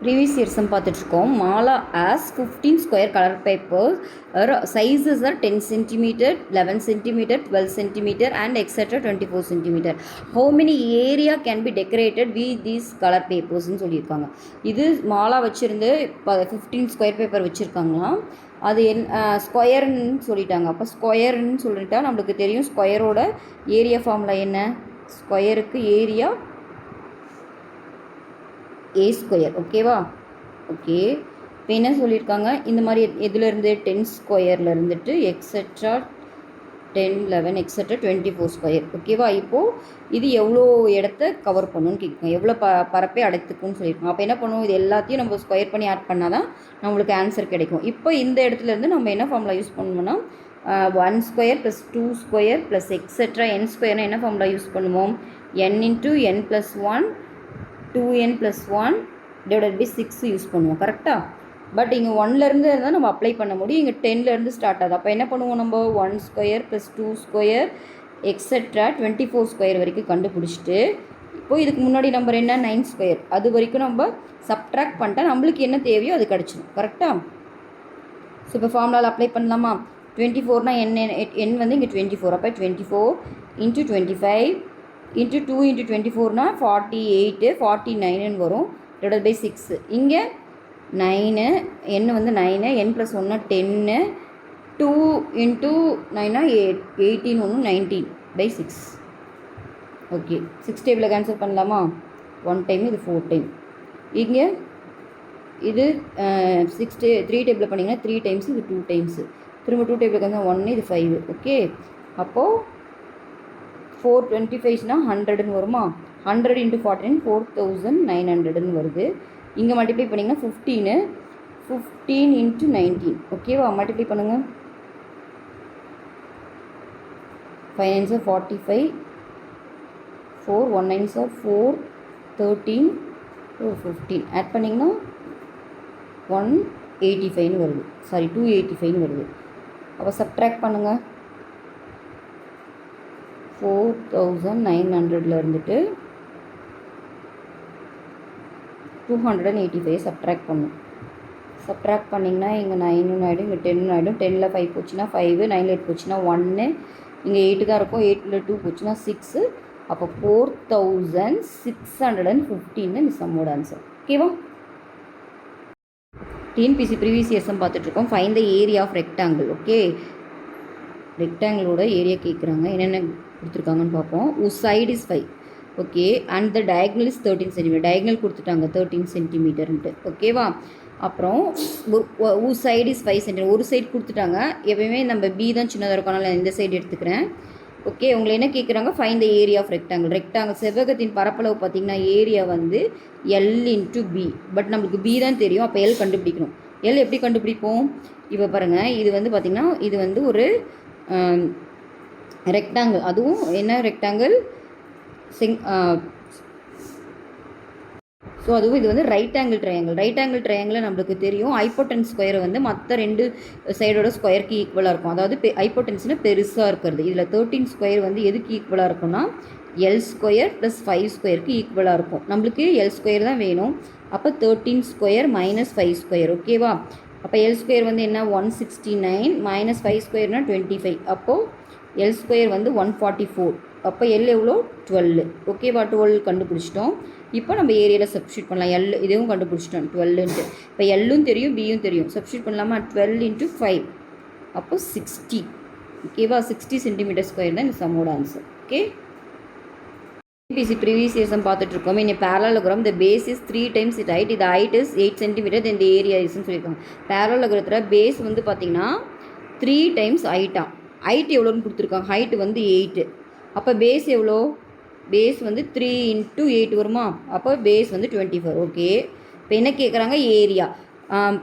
Previous year sum பார்த்துட்ருக்கோம். Mala has 15 square colour papers sizes are 10 centimetre, 11 centimetre, 12 centimetre and etcetera 24 centimetre. How many area can be decorated with these colour பேப்பர்ஸ்ன்னு சொல்லியிருக்காங்க. இது மாலா வச்சுருந்து இப்போ 15 square paper வச்சுருக்காங்களாம். அது ஸ்கொயர்ன்னு சொல்லிட்டாங்க. அப்போ ஸ்கொயர்ன்னு சொல்லிட்டா நம்மளுக்கு தெரியும் ஸ்கொயரோட ஏரியா ஃபார்முலா என்ன? ஸ்கொயருக்கு ஏரியா ஏ ஸ்கொயர். ஓகேவா? ஓகே. இப்போ என்ன சொல்லியிருக்காங்க, இந்த மாதிரி எதுலேருந்து 10 ஸ்கொயரில் இருந்துட்டு எக்ஸெட்ரா 10, 11 எக்ஸெட்ரா 24 ஸ்கொயர். ஓகேவா? இப்போது இது எவ்வளோ இடத்த கவர் பண்ணணும்னு கேட்குறோம், எவ்வளோ பரப்பே அடைத்துக்குன்னு சொல்லியிருக்கோம். அப்போ என்ன பண்ணுவோம், இது எல்லாத்தையும் நம்ம ஸ்கொயர் பண்ணி ஆட் பண்ணால் தான் நம்மளுக்கு ஆன்சர் கிடைக்கும். இப்போ இந்த இடத்துலேருந்து நம்ம என்ன ஃபார்முலா யூஸ் பண்ணுவோம்னா 1 square plus 2 square plus etcetera n ஸ்கொயர்னா என்ன ஃபார்முலா யூஸ் பண்ணுவோம்? n into n plus 1 2n + 1 divided by 6 use பண்ணுவோம். கரெக்டாக? பட் இங்கே 1லேருந்து தான் நம்ம அப்ளை பண்ண முடியும். இங்கே 10லேருந்து ஸ்டார்ட் ஆகுது. அப்போ என்ன பண்ணுவோம், நம்ம 1 square plus 2 square etcetera 24 square வரைக்கும் கண்டுபிடிச்சிட்டு, இப்போது இதுக்கு முன்னாடி நம்பர் என்ன 9 ஸ்கொயர், அது வரைக்கும் நம்ம சப்ட்ராக்ட் பண்ணிட்டா நம்மளுக்கு என்ன தேவையோ அது கிடச்சிடும். கரெக்டாக? ஸோ இப்போ ஃபார்முலாவில் அப்ளை பண்ணலாமா? 24னா n வந்து இங்கே 24. அப்போ 24 × 25 இன்ட்டு 2 × 24னா 48, 49ன்னு வரும் டிவைட் பை 6. இங்கே 9, n வந்து 9, n + 1 10, 2 × 9னா 18, 1 19 பை 6. ஓகே, 6 டேபிளில் கேன்சல் பண்ணலாமா? 1 டைம், இது 4 டைம். இங்கே இது 3 டேபிளில் பண்ணிங்கன்னா 3 டைம்ஸ், இது 2 டைம்ஸு. திரும்ப 2 டேபிளுக்கு வந்து 1, இது 5. ஓகே, அப்போது 425னா 100ன்னு வருமா? 100 × 49 4900ன்னு வருது. இங்கே மல்டிப்ளை பண்ணிங்கன்னா 15 × 19. ஓகேவா? மல்டிப்ளை பண்ணுங்கள். 5 9s are 45, 4 1 9s are 4, 13, 15 add பண்ணிங்கன்னா 185ன்னு வருது. சாரி 285ன்னு வருது. அப்போ சப்ட்ராக்ட் பண்ணுங்கள். 4900ல் இருந்துட்டு 285 சப்ட்ராக்ட் பண்ணும். சப்ட்ராக்ட் பண்ணிங்கன்னா இங்கே 9 ஆகிடும், இங்கே 10 ஆகிடும். 10ல் 5 போச்சுன்னா 5, 9ல் 8 போச்சுன்னா 1, இங்கே 8 தான் இருக்கும். 8ல் 2 போச்சுன்னா 6. அப்போ 4615 இந்த சம்மோட ஆன்சர். ஓகேவா? டிஎன்பிசி ப்ரீவியஸ் இயர்ஸும் பார்த்துட்ருக்கோம். Find the area of rectangle. Okay, ரெக்டாங்கிளோட ஏரியா கேட்குறாங்க. என்னென்ன கொடுத்துருக்காங்கன்னு பார்ப்போம். Side is 5. Okay, and the diagonal is 13 centimetre. Diagonal கொடுத்துட்டாங்க 13 சென்டிமீட்டர்ன்ட்டு. ஓகேவா? அப்புறம் சைடு இஸ் 5 சென்டிமீட்டர். ஒரு சைடு கொடுத்துட்டாங்க. எப்பயுமே நம்ம பி தான் சின்னதாக இருக்கும், அதனால் இந்த சைடு எடுத்துக்கிறேன். ஓகே, உங்களை என்ன கேட்குறாங்க, find the area of rectangle. Rectangle செவ்வகத்தின் பரப்பளவு பார்த்திங்கன்னா ஏரியா வந்து L × B. பட் நம்மளுக்கு B தான் தெரியும். அப்போ L கண்டுபிடிக்கணும். L எப்படி கண்டுபிடிப்போம்? இப்போ பாருங்கள், இது வந்து பார்த்திங்கன்னா இது வந்து ஒரு ரெக்டாங்கிள். அதுவும் என்ன ரெக்டாங்கிள்? ஸோ அதுவும் இது வந்து right angle triangle. Right angle triangle நம்மளுக்கு தெரியும். ஹைப்போட்டன்ஸ் ஸ்கொயர் வந்து மற்ற 2 சைடோட ஸ்கொயருக்கு ஈக்குவலாக இருக்கும். அதாவது ஹைப்போட்டன்ஸ்னு பெருசாக இருக்கிறது. இதில் 13 ஸ்கொயர் வந்து எதுக்கு ஈக்குவலாக இருக்கும்னா L ஸ்கொயர் + 5 ஸ்கொயருக்கு ஈக்குவலாக இருக்கும். நம்மளுக்கு L ஸ்கொயர் தான் வேணும். அப்போ 13 ஸ்கொயர் - 5 ஸ்கொயர். ஓகேவா? அப்போ L ஸ்கொயர் வந்து என்ன 169 - 5 ஸ்கொயர்னால் 25. அப்போது L ஸ்கொயர் வந்து 144. அப்போ L எவ்வளோ 12. ஓகேவா? 12 கண்டுபிடிச்சிட்டோம். இப்போ நம்ம ஏரியாவில் சப்ஸ்டியூட் பண்ணலாம். L இதுவும் கண்டுபிடிச்சிட்டோம் 12ன்ட்டு. இப்போ Lலும் தெரியும், Bயும் தெரியும். சப்ஸ்டியூட் பண்ணலாமா? 12 × 5 அப்போ 60. ஓகேவா? 60 சென்டிமீட்டர் ஸ்கொயர் தான் இந்த சம்மோட ஆன்சர். ஓகே, பிசி ப்ரீவியஸ் இயர்ஸும் பார்த்துட்ருக்கோம். இனி parallelogram the base is 3 times it height. இது ஹைட் இஸ் 8 சென்டிமீட்டர். இந்த ஏரியா இஸ்ன்னு சொல்லியிருக்காங்க. பேரலோகிராத்தில் பேஸ் வந்து பார்த்திங்கன்னா 3 times ஹைட்டா. ஹைட் எவ்வளோன்னு கொடுத்துருக்காங்க. ஹைட்டு வந்து 8. அப்போ பேஸ் எவ்வளோ? பேஸ் வந்து 3 × 8 வருமா? அப்போ பேஸ் வந்து 24. ஓகே, இப்போ என்ன கேட்குறாங்க, ஏரியா.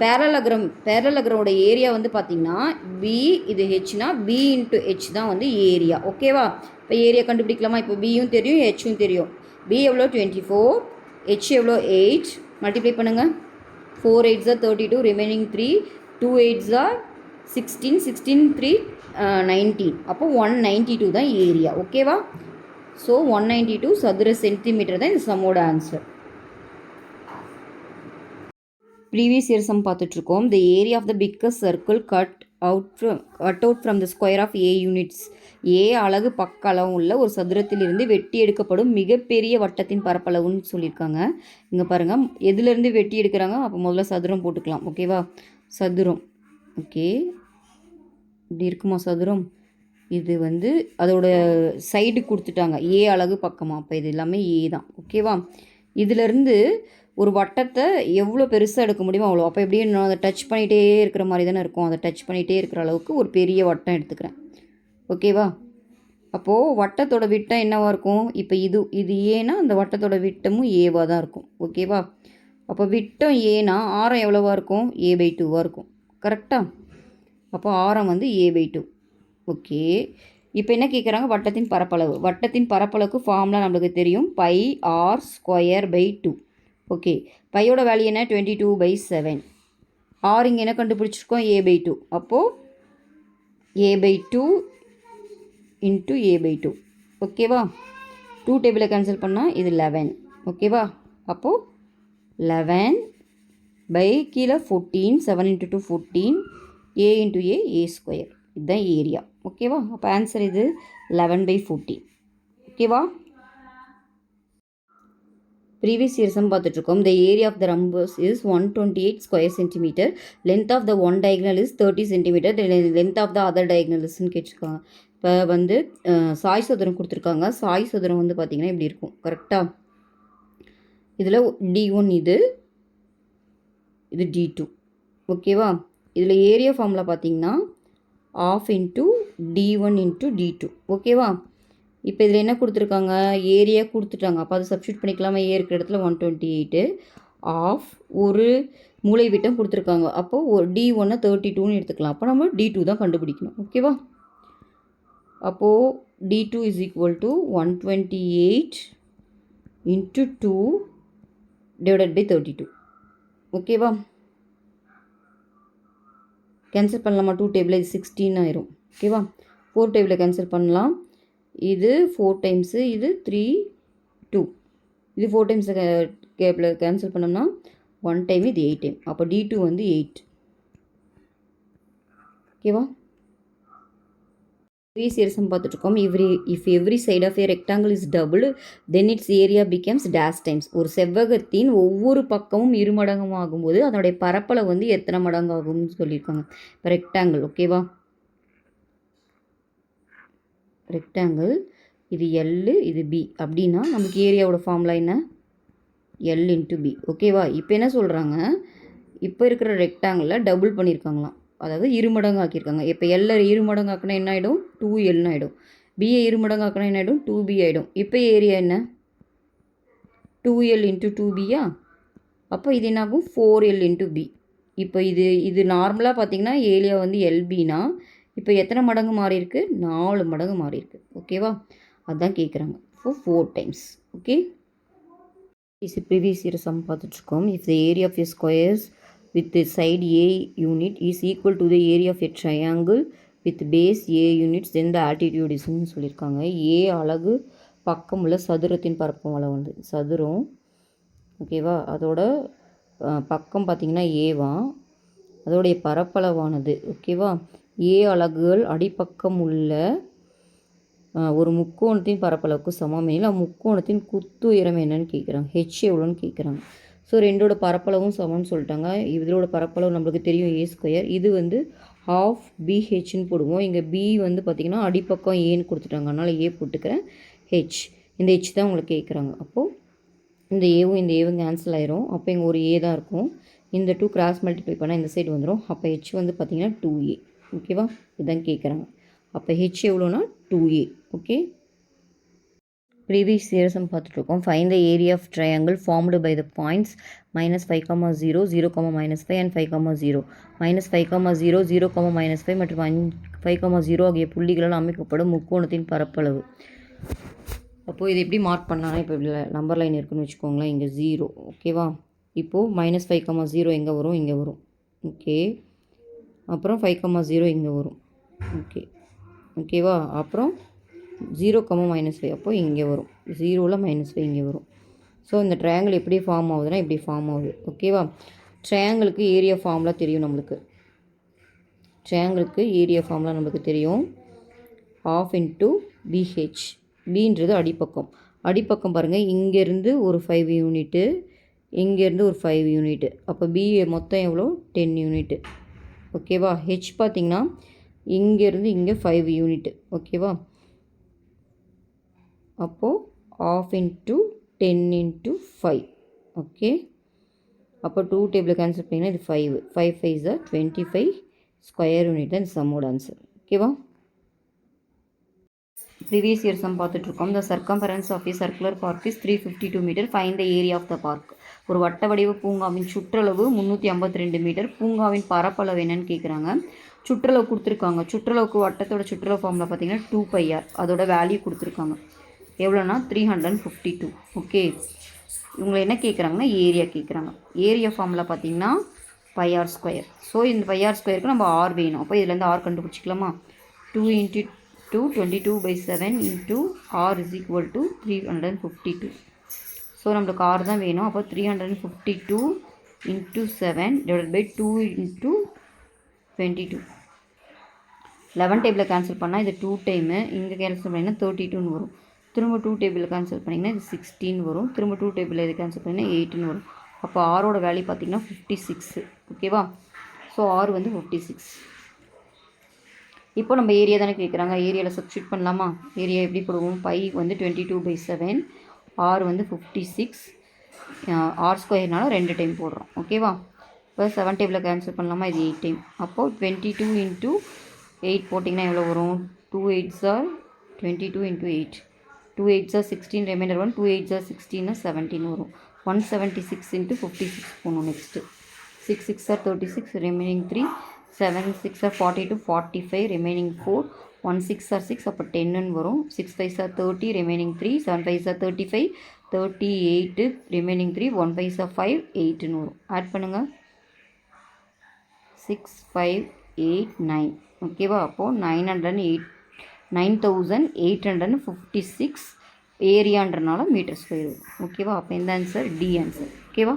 பேரலோகிராமோட ஏரியா வந்து பார்த்திங்கன்னா B, இது ஹெச்னா B × H தான் வந்து ஏரியா. ஓகேவா? இப்போ ஏரியா கண்டுபிடிக்கலாமா? இப்போ Bயும் தெரியும், Hயும் தெரியும். B எவ்வளோ 24, H எவ்வளோ 8. மல்டிப்ளை பண்ணுங்கள். 4 8s are 32, remaining 3, 2 8s are 16, 16 3 19. அப்போ 192 தான் ஏரியா. ஓகேவா? ஸோ 192 சதுர சென்டிமீட்டர் தான் இந்த சம்மோட ஆன்சர். ப்ரீவியஸ் இயர் சம் பார்த்துட்ருக்கோம். The area of the biggest circle cut out from the square of A units. A அலகு பக்க அளவு உள்ள ஒரு சதுரத்திலிருந்து வெட்டி எடுக்கப்படும் மிகப்பெரிய வட்டத்தின் பரப்பளவுன்னு சொல்லியிருக்காங்க. இங்கே பாருங்கள், எதுலேருந்து வெட்டி எடுக்கிறாங்க, அப்போ முதல்ல சதுரம் போட்டுக்கலாம். ஓகேவா, சதுரம். ஓகே, இப்படி இருக்குமா சதுரம்? இது வந்து அதோட சைடு கொடுத்துட்டாங்க, ஏ அலகு பக்கமாக. அப்போ இது எல்லாமே ஏ தான். ஓகேவா, இதிலேருந்து ஒரு வட்டத்தை எவ்வளோ பெருசாக எடுக்க முடியுமோ அவ்வளோ. அப்போ எப்படி நான் அதை டச் பண்ணிகிட்டே இருக்கிற மாதிரி தானே இருக்கும். அதை டச் பண்ணிகிட்டே இருக்கிற அளவுக்கு ஒரு பெரிய வட்டம் எடுத்துக்கிறேன். ஓகேவா, அப்போது வட்டத்தோட விட்டம் என்னவாக இருக்கும்? இப்போ இது ஏன்னா அந்த வட்டத்தோட விட்டமும் ஏவாக தான் இருக்கும். ஓகேவா, அப்போ விட்டம் ஏன்னா ஆரம் எவ்வளோவா இருக்கும்? a/2 இருக்கும். கரெக்டாக? அப்போ ஆரம் வந்து a/2. ஓகே, இப்போ என்ன கேட்குறாங்க? வட்டத்தின் பரப்பளவு. வட்டத்தின் பரப்பளவுக்கு ஃபார்முலா நம்மளுக்கு தெரியும், πr²/2. ஓகே, பையோட வேல்யூ என்ன? 22/7. ஆர் இங்கே என்ன கண்டுபிடிச்சிருக்கோம்? a/2. அப்போது a/2 இன்ட்டு a/2. ஓகேவா, 2 டேபிளை கேன்சல் பண்ணால் இது 11. ஓகேவா, அப்போது 11 கீழே 14, 7 × 2 14, a × a² இதுதான் ஏரியா. ஓகேவா, அப்போ ஆன்சர் இது 11/14. ஓகேவா, ப்ரீவியஸ் இயர்ஸும் பார்த்துட்ருக்கோம். The area of the rhombus is 128 square centimetre. Length of the one diagonal is 30 centimetre. Length of the other டயக்னல்ஸ்ன்னு கேட்டிருக்காங்க. இப்போ வந்து சாய் சதுரம் கொடுத்துருக்காங்க. சாய் சதுரம் வந்து பார்த்திங்கன்னா இப்படி இருக்கும். கரெக்டாக, இதில் D1 இது D2. ஓகேவா, இதில் ஏரியா ஃபார்முலா பார்த்திங்கன்னா ½ × D1 × D2. ஓகேவா, இப்போ இதில் என்ன கொடுத்துருக்காங்க? ஏரியா கொடுத்துட்டாங்க. அப்போ அதை சப்ஸ்டியூட் பண்ணிக்கலாமா? ஏ இருக்கிற இடத்துல 128 ஆஃப் ஒரு மூலை விட்டம் கொடுத்துருக்காங்க. அப்போது D1 32ன்னு எடுத்துக்கலாம். அப்போ நம்ம D2 தான் கண்டுபிடிக்கணும். ஓகேவா, அப்போது D2 = 128 × 2 / 32. ஓகேவா, கேன்சல் பண்ணலாமா? 2 டேபிள் இது 16 ஆயிரும். ஓகேவா, 4 டேபிளை கேன்சல் பண்ணலாம். இது 4 டைம்ஸு, இது 3 2. இது 4 டைம்ஸ் கேப்பில் கேன்சல் பண்ணோம்னா 1 டைம், இது 8 டைம். அப்போ D2 வந்து 8. ஓகேவா, ப்ரீவியஸ் இயர் சம் பார்த்துட்ருக்கோம். If every side of a rectangle is double then its area becomes dash times. ஒரு செவ்வகத்தின் ஒவ்வொரு பக்கமும் இருமடங்கும் ஆகும்போது அதனுடைய பரப்பளவு வந்து எத்தனை மடங்கு ஆகும்னு சொல்லியிருக்காங்க. இப்போ ரெக்டாங்கிள். ஓகேவா, ரெக்டாங்கிள் இது L, இது B அப்படின்னா நமக்கு ஏரியாவோட ஃபார்முலா என்ன? L × B. ஓகேவா, இப்போ என்ன சொல்கிறாங்க? இப்போ இருக்கிற ரெக்டாங்கிளில் டபுள் பண்ணியிருக்காங்களாம், அதாவது இருமடங்கு ஆக்கியிருக்காங்க. இப்போ L இருமடங்கு ஆக்கினா என்ன ஆகிடும்? 2Lன்னு ஆகிடும். பியை இருமடங்கு ஆக்கினா என்ன ஆகிடும்? 2B ஆகிடும். இப்போ ஏரியா என்ன? 2L × 2Bயா? அப்போ இது என்ன ஆகும்? 4L × B. இப்போ இது நார்மலாக பார்த்திங்கன்னா ஏரியா வந்து LBனா இப்போ எத்தனை மடங்கு மாறி இருக்கு? 4 மடங்கு மாறி இருக்கு. ஓகேவா, அதுதான் கேட்குறாங்க. 4 times. Okay, previous year sum பார்த்துட்ருக்கோம். If the area of a squares with the side A unit is equal to the area of a triangle with base A units, then the altitude is ன்னு சொல்லியிருக்காங்க. ஏ அலகு பக்கம் உள்ள சதுரத்தின் பரப்பளவு வந்து சதுரம். ஓகேவா, அதோட பக்கம் பார்த்திங்கன்னா ஏவா, அதோடைய பரப்பளவானது. ஓகேவா, ஏ அலகுகள் அடிப்பக்கம் உள்ள ஒரு முக்கோணத்தின் பரப்பளவுக்கு சமம் எனில் முக்கோணத்தின் குத்து உயரம் என்னன்னு கேட்குறாங்க. ஹெச் எவ்வளோன்னு கேட்குறாங்க. ஸோ ரெண்டோட பரப்பளவும் சமம்னு சொல்லிட்டாங்க. இதோட பரப்பளவு நம்மளுக்கு தெரியும் A². இது வந்து ½ BHன்னு போடுவோம். இங்கே B வந்து பார்த்திங்கன்னா அடிப்பக்கம் ஏன்னு கொடுத்துட்டாங்க, அதனால் ஏ போட்டுக்கிறேன். ஹெச், இந்த ஹெச் தான் உங்களுக்கு கேட்குறாங்க. அப்போது இந்த ஏவும் கேன்சல் ஆயிரும். அப்போ இங்கே ஒரு ஏ தான் இருக்கும். இந்த 2 கிராஸ் மல்டிப்ளை பண்ணால் இந்த சைடு வந்துடும். அப்போ ஹெச் வந்து பார்த்திங்கன்னா 2A. ஓகேவா, இதுதான் கேட்குறாங்க. அப்போ ஹெச் எவ்வளோனா 2A. ஓகே, ப்ரீவியஸ் இயர்ஸும் பார்த்துட்ருக்கோம். Find the area of triangle formed by the points -5, 0, 0, -5 and 5, 0. -5, 0, 0, -5 மற்றும் 5, 0 ஆகிய புள்ளிகளால் அமைக்கப்படும் முக்கோணத்தின் பரப்பளவு. அப்போது இது எப்படி மார்க் பண்ணலாம்? இப்போ நம்பர் லைன் இருக்குன்னு வச்சுக்கோங்களேன். இங்கே 0. ஓகேவா, இப்போது -5, 0 எங்கே வரும்? இங்கே வரும். ஓகே, அப்புறம் 5, 0 இங்கே வரும். ஓகேவா, அப்புறம் 0, -5 அப்போ இங்கே வரும். 0ல் -5 இங்கே வரும். ஸோ இந்த ட்ரையாங்கிள் எப்படி ஃபார்ம் ஆகுதுன்னா இப்படி ஃபார்ம் ஆகுது. ஓகேவா, ட்ரையாங்கிளுக்கு ஏரியா ஃபார்முலா தெரியும் நம்மளுக்கு. ட்ரையாங்கிளுக்கு ஏரியா ஃபார்முலா நம்மளுக்கு தெரியும். ½ இன்ட்டு BH. பின்றது அடிப்பக்கம். அடிப்பக்கம் பாருங்கள், இங்கேருந்து ஒரு 5 யூனிட்டு, இங்கேருந்து ஒரு 5 யூனிட்டு. அப்போ B மொத்தம் எவ்வளோ? 10 யூனிட்டு. ஓகேவா? ஹெச் பார்த்திங்கன்னா இங்கேருந்து இங்கே 5 யூனிட்டு. ஓகேவா? அப்போது ½ இன்ட்டு 10 இன்ட்டு 5. ஓகே, அப்போ 2 டேபிள் கேன்சல் பண்ணிங்கன்னா இது 5. 5 5 is 25 ஸ்கொயர் யூனிட் தான் இந்த சம்மோட ஆன்சர். ஓகேவா? ப்ரீவியஸ் இயர் சம் பார்த்துட்ருக்கோம். The circumference of a circular park is 352 metre. Find the area of the park. ஒரு வட்ட வடிவ பூங்காவின் சுற்றளவு 352 மீட்டர். பூங்காவின் பரப்பளவு என்னன்னு கேட்குறாங்க. சுற்றளவு கொடுத்துருக்காங்க. சுற்றளவுக்கு வட்டத்தோட சுற்றளவு ஃபார்மில் பார்த்தீங்கன்னா 2πr. அதோட வேல்யூ கொடுத்துருக்காங்க. எவ்வளோனா 352. ஓகே, இவங்களை என்ன கேட்குறாங்கன்னா ஏரியா கேட்குறாங்க. ஏரியா ஃபார்மில் பார்த்தீங்கன்னா πr². ஸோ இந்த πr² நம்ம r வேணும். அப்போ இதுலேருந்து r கண்டுபிடிச்சிக்கலாமா? 2 × 2 22/7 into r is equal to 352. So நம்மளுக்கு r தான் வேணும். அப்போ 352 × 7 divided by 2 × 22. 11 டேபிளில் கேன்சல் பண்ணால் இது 2 டைமு, இங்கே கேன்சல் பண்ணிங்கன்னா 32ன்னு வரும். திரும்ப 2 டேபிளில் கேன்சல் பண்ணிங்கன்னா இது 16 வரும். திரும்ப 2 டேபிளில் இது கேன்சல் பண்ணிங்கன்னா 8ன்னு வரும். அப்போ ஆரோட வேல்யூ பார்த்திங்கன்னா 56. ஓகேவா? ஸோ r வந்து 56. இப்போ நம்ம ஏரியா தானே கேட்குறாங்க. ஏரியாவில் சப்ஸ்டியூட் பண்ணலாமா? ஏரியா எப்படி போடுவோம்? பை வந்து 22/7, r வந்து 56, r²னால 2 டைம் போடுறோம். ஓகேவா? இப்போ 7 டேபிளில் கேன்சல் பண்ணலாமா? இது 8 டைம். அப்போது 22 × 8 போட்டிங்கன்னா எவ்வளோ வரும்? 2 8s are 22 × 8. 2 8s are 16, reminder 1. 2 8s are 16 17 வரும். 176 × 56 போகணும். Next 6 6 are 36, remaining 3. 7 6 are 42, 45, remaining 4. 1 6 are 6, அப்போ 10ன்னு வரும். 6 5 are 30, remaining 3. 7 5 are 35, 38, remaining 3. 1 5 are 5, 8ன்னு வரும். ஆட் பண்ணுங்கள். 6 5 8 9. ஓகேவா? அப்போது 9856 ஏரியான்றனால மீட்டர் ஸ்கொயர் வரும். ஓகேவா? அப்போ இந்த ஆன்சர் டி ஆன்சர். ஓகேவா?